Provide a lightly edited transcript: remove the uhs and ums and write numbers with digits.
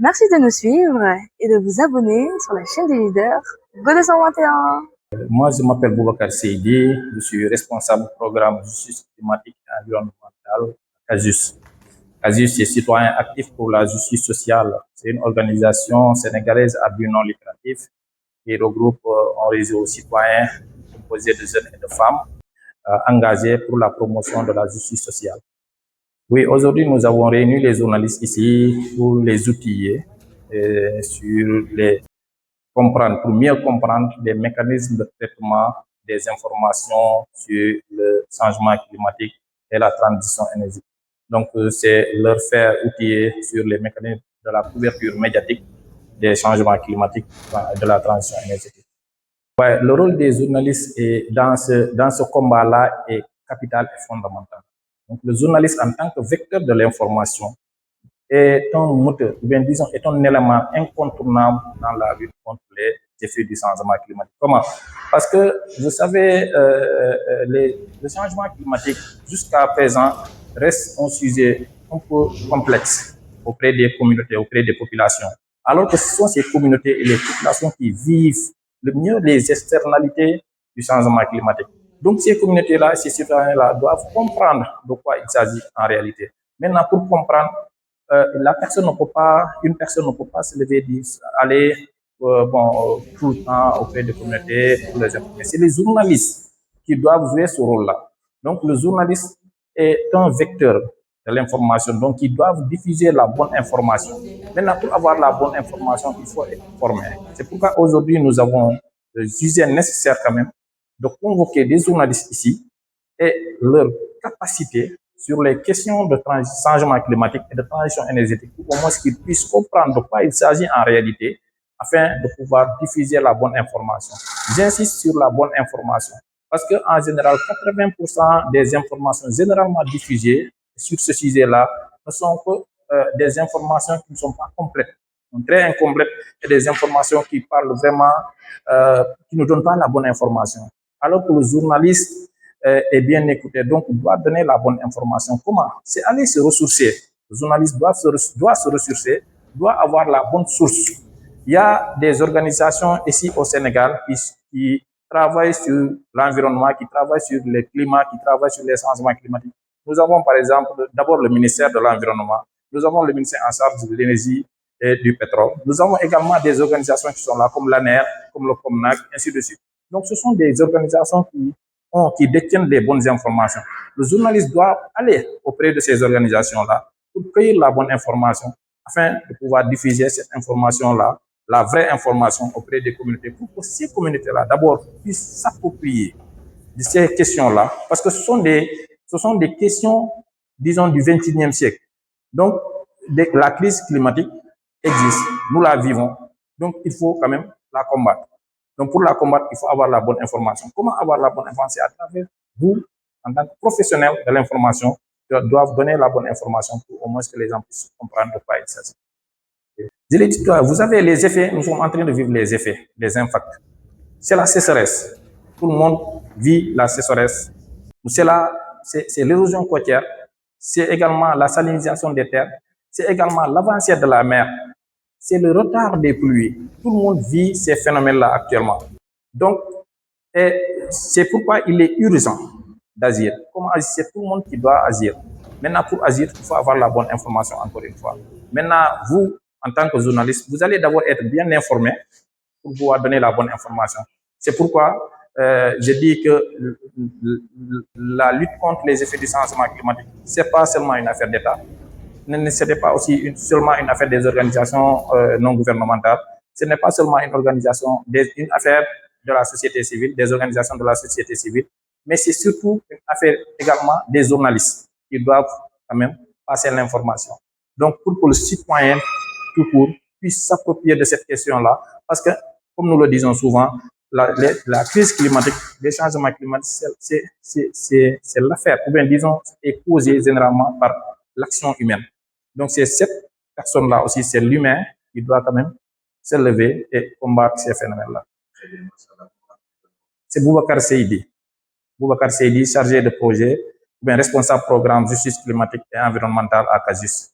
Merci de nous suivre et de vous abonner sur la chaîne des leaders Go 221. Moi, je m'appelle Boubacar Seydi, je suis responsable du programme Justice climatique et environnementale à CAJUS. CAJUS, c'est Citoyens actifs pour la justice sociale. C'est une organisation sénégalaise à but non lucratif qui regroupe un réseau citoyen composé de jeunes et de femmes engagés pour la promotion de la justice sociale. Oui, aujourd'hui, nous avons réuni les journalistes ici pour les outiller pour mieux comprendre les mécanismes de traitement des informations sur le changement climatique et la transition énergétique. Donc, c'est leur faire outiller sur les mécanismes de la couverture médiatique des changements climatiques et de la transition énergétique. Ouais, le rôle des journalistes dans ce combat-là est capital et fondamental. Donc, le journaliste, en tant que vecteur de l'information, est un moteur, ou bien disons, est un élément incontournable dans la lutte contre les effets du changement climatique. Comment? Parce que, vous savez, le changement climatique, jusqu'à présent, reste un sujet un peu complexe auprès des communautés, auprès des populations. Alors que ce sont ces communautés et les populations qui vivent le mieux les externalités du changement climatique. Donc, ces communautés-là, ces citoyens-là doivent comprendre de quoi il s'agit en réalité. Maintenant, pour comprendre, une personne ne peut pas se lever et aller tout le temps auprès des communautés pour les informer. C'est les journalistes qui doivent jouer ce rôle-là. Donc, le journaliste est un vecteur de l'information, donc ils doivent diffuser la bonne information. Maintenant, pour avoir la bonne information, il faut être formé. C'est pourquoi aujourd'hui, nous avons jugé nécessaire quand même de convoquer des journalistes ici et leur capacité sur les questions de changement climatique et de transition énergétique, pour au moins qu'ils puissent comprendre de quoi il s'agit en réalité, afin de pouvoir diffuser la bonne information. J'insiste sur la bonne information, parce qu'en général, 80% des informations généralement diffusées sur ce sujet-là ne sont que des informations qui ne sont pas complètes, très incomplètes, et des informations qui parlent vraiment, qui ne donnent pas la bonne information. Alors que le journaliste est bien écouté, donc il doit donner la bonne information. Comment? C'est aller se ressourcer. Le journaliste doit se ressourcer, doit avoir la bonne source. Il y a des organisations ici au Sénégal qui travaillent sur l'environnement, qui travaillent sur le climat, qui travaillent sur les changements climatiques. Nous avons par exemple d'abord le ministère de l'Environnement, nous avons le ministère en charge de l'énergie et du pétrole. Nous avons également des organisations qui sont là, comme l'ANER, comme le COMNAC, ainsi de suite. Donc ce sont des organisations qui détiennent des bonnes informations. Le journaliste doit aller auprès de ces organisations-là pour cueillir la bonne information afin de pouvoir diffuser cette information-là, la vraie information auprès des communautés, pour que ces communautés-là, d'abord, puissent s'approprier de ces questions-là, parce que ce sont des questions, disons, du XXIe siècle. Donc, la crise climatique existe, nous la vivons, donc il faut quand même la combattre. Donc, pour la combattre, il faut avoir la bonne information. Comment avoir la bonne information? À travers vous, en tant que professionnel de l'information, doivent donner la bonne information pour au moins que les gens puissent comprendre de quoi il s'agit. Je l'ai dit, vous avez les effets, nous sommes en train de vivre les effets, les impacts. C'est la sécheresse. Tout le monde vit la sécheresse. C'est l'érosion côtière, c'est également la salinisation des terres, c'est également l'avancée de la mer, c'est le retard des pluies. Tout le monde vit ces phénomènes-là actuellement. Donc, c'est pourquoi il est urgent d'agir. Comment agir? C'est tout le monde qui doit agir. Maintenant, pour agir, il faut avoir la bonne information, encore une fois. Maintenant, vous, en tant que journaliste, vous allez d'abord être bien informé pour pouvoir donner la bonne information. C'est pourquoi je dis que la lutte contre les effets du changement climatique, ce n'est pas seulement une affaire d'État. Ce n'est pas aussi seulement une affaire des organisations non gouvernementales. Ce n'est pas seulement une affaire de la société civile, des organisations de la société civile, mais c'est surtout une affaire également des journalistes qui doivent quand même passer l'information. Donc, pour que le citoyen tout court puisse s'approprier de cette question-là, parce que, comme nous le disons souvent, la crise climatique, les changements climatiques, c'est l'affaire, ou bien disons, est causée généralement par l'action humaine. Donc, c'est cette personne-là aussi, c'est l'humain qui doit quand même se lever et combattre ces phénomènes-là. C'est Boubacar Seydi. Boubacar Seydi, chargé de projet, ou bien responsable programme justice climatique et environnementale à CAJUS.